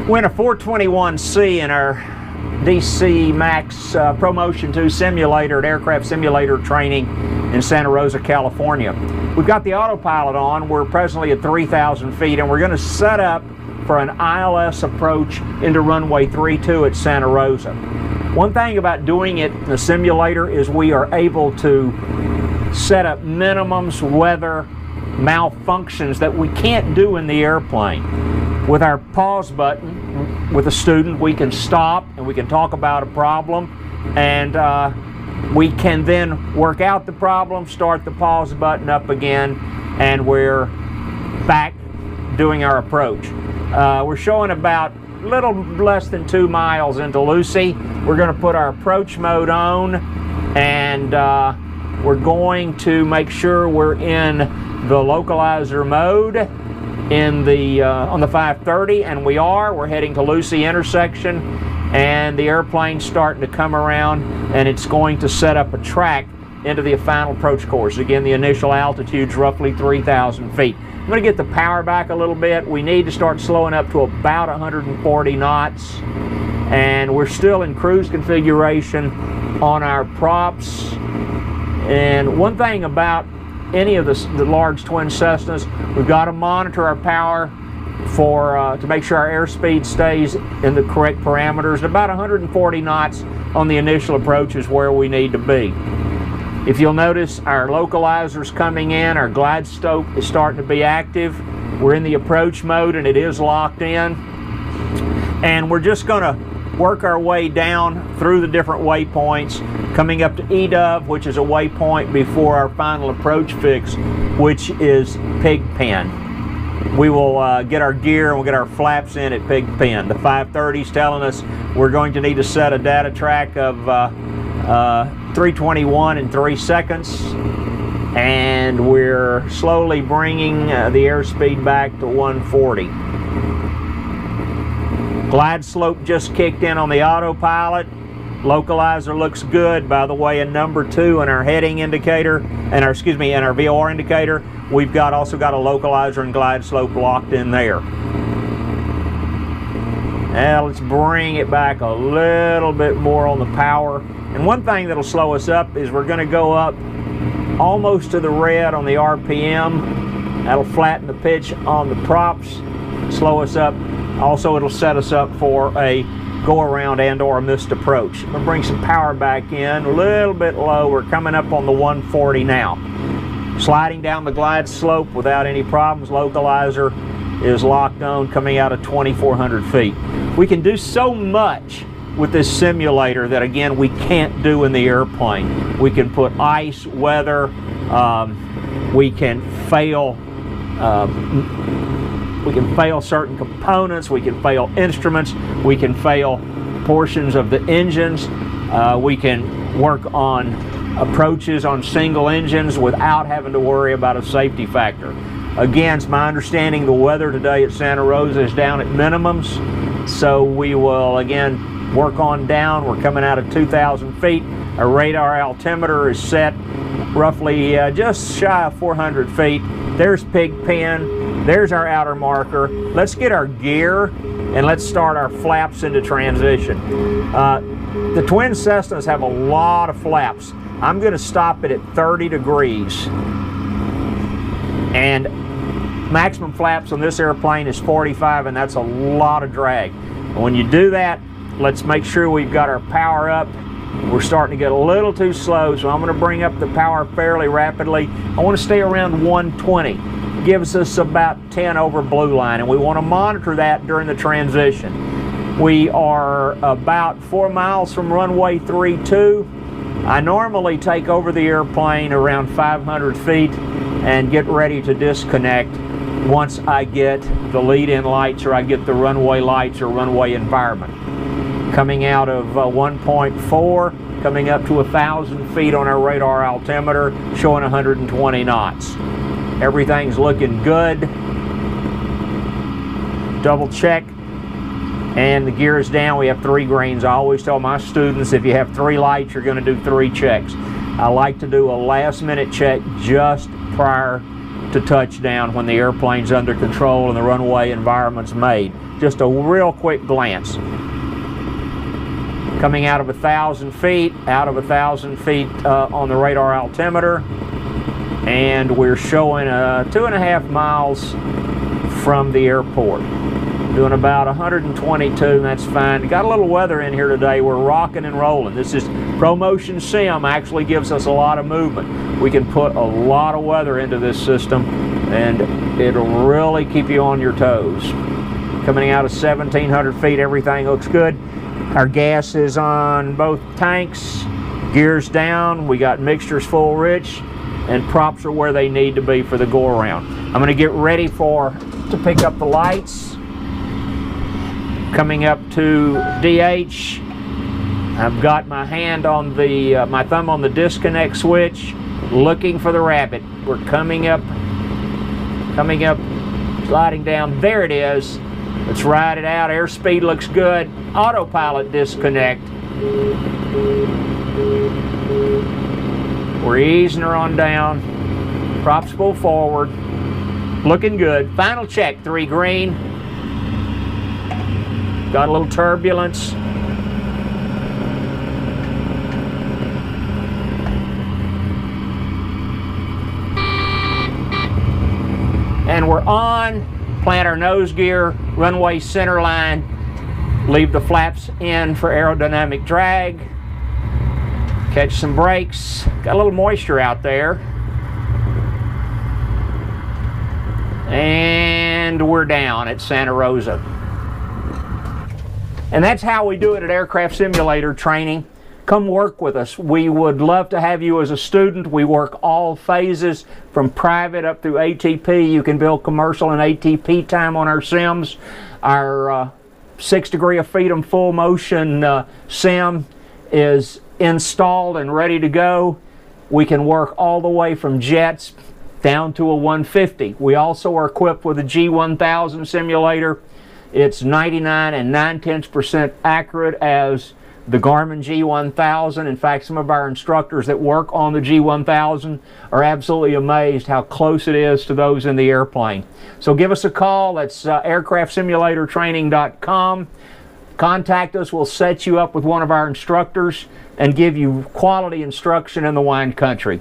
We're in a 421C in our DC Max ProMotion 2 simulator at Aircraft Simulator Training in Santa Rosa, California. We've got the autopilot on. We're presently at 3,000 feet, and we're going to set up for an ILS approach into runway 32 at Santa Rosa. One thing about doing it in the simulator is we are able to set up minimums, weather, malfunctions that we can't do in the airplane. With our pause button, with a student, we can stop and we can talk about a problem, and we can then work out the problem, start the pause button up again, and we're back doing our approach. We're showing about a little less than 2 miles into Lucy. We're going to put our approach mode on, and we're going to make sure we're in the localizer mode in the on the 530, and we're heading to Lucy intersection, and the airplane's starting to come around, and it's going to set up a track into the final approach course. Again, the initial altitude's roughly 3,000 feet. I'm going to get the power back a little bit. We need to start slowing up to about 140 knots, and we're still in cruise configuration on our props. And one thing about any of the large twin Cessnas, we've got to monitor our power for to make sure our airspeed stays in the correct parameters. And about 140 knots on the initial approach is where we need to be. If you'll notice, our localizer's coming in, our glide slope is starting to be active. We're in the approach mode and it is locked in. And we're just going to work our way down through the different waypoints, coming up to EDUV, which is a waypoint before our final approach fix, which is Pigpen. We will get our gear and we'll get our flaps in at Pigpen. The 530 is telling us we're going to need to set a data track of 321 in 3 seconds, and we're slowly bringing the airspeed back to 140. Glide slope just kicked in on the autopilot. Localizer looks good. By the way, in number 2 in our heading indicator, and our VOR indicator, we've also got a localizer and glide slope locked in there. Now let's bring it back a little bit more on the power. And one thing that'll slow us up is we're going to go up almost to the red on the RPM. That'll flatten the pitch on the props, slow us up. Also, it'll set us up for a go-around and/or a missed approach. I'm going to bring some power back in, a little bit low. We're coming up on the 140 now. Sliding down the glide slope without any problems. Localizer is locked on, coming out at 2,400 feet. We can do so much with this simulator that, again, we can't do in the airplane. We can put ice, weather, we can fail certain components, we can fail instruments, we can fail portions of the engines, we can work on approaches on single engines without having to worry about a safety factor. Again, it's my understanding the weather today at Santa Rosa is down at minimums, so we will again work on down. We're coming out at 2,000 feet. Our radar altimeter is set roughly just shy of 400 feet. There's Pigpen. There's our outer marker. Let's get our gear and let's start our flaps into transition. The twin Cessnas have a lot of flaps. I'm going to stop it at 30 degrees. And maximum flaps on this airplane is 45, and that's a lot of drag. When you do that, let's make sure we've got our power up. We're starting to get a little too slow, so I'm going to bring up the power fairly rapidly. I want to stay around 120. Gives us about 10 over blue line, and we want to monitor that during the transition. We are about 4 miles from runway 32. I normally take over the airplane around 500 feet and get ready to disconnect once I get the lead-in lights or I get the runway lights or runway environment. Coming out of 1.4, coming up to 1,000 feet on our radar altimeter, showing 120 knots. Everything's looking good. Double check, and the gear is down. We have 3 greens. I always tell my students, if you have 3 lights, you're going to do 3 checks. I like to do a last-minute check just prior to touchdown when the airplane's under control and the runway environment's made. Just a real quick glance. Coming out of 1,000 feet, on the radar altimeter, and we're showing 2.5 miles from the airport. Doing about 122, and that's fine. Got a little weather in here today. We're rocking and rolling. This is ProMotion Sim, actually gives us a lot of movement. We can put a lot of weather into this system, and it'll really keep you on your toes. Coming out of 1,700 feet, everything looks good. Our gas is on both tanks, gears down, we got mixtures full rich, and props are where they need to be for the go around. I'm going to get ready to pick up the lights. Coming up to DH, I've got my hand on the, my thumb on the disconnect switch, looking for the rabbit. We're coming up, sliding down. There it is. Let's ride it out. Airspeed looks good. Autopilot disconnect. We're easing her on down. Props pull forward. Looking good. Final check, 3 green. Got a little turbulence. And we're on. Plant our nose gear, runway center line, leave the flaps in for aerodynamic drag, catch some brakes. Got a little moisture out there. And we're down at Santa Rosa. And that's how we do it at Aircraft Simulator Training. Come work with us. We would love to have you as a student. We work all phases from private up through ATP. You can build commercial and ATP time on our sims. Our 6 degree of freedom full motion sim is installed and ready to go. We can work all the way from jets down to a 150. We also are equipped with a G1000 simulator. It's 99 9/10% accurate as the Garmin G1000. In fact, some of our instructors that work on the G1000 are absolutely amazed how close it is to those in the airplane. So give us a call. That's aircraftsimulatortraining.com. Contact us. We'll set you up with one of our instructors and give you quality instruction in the wine country.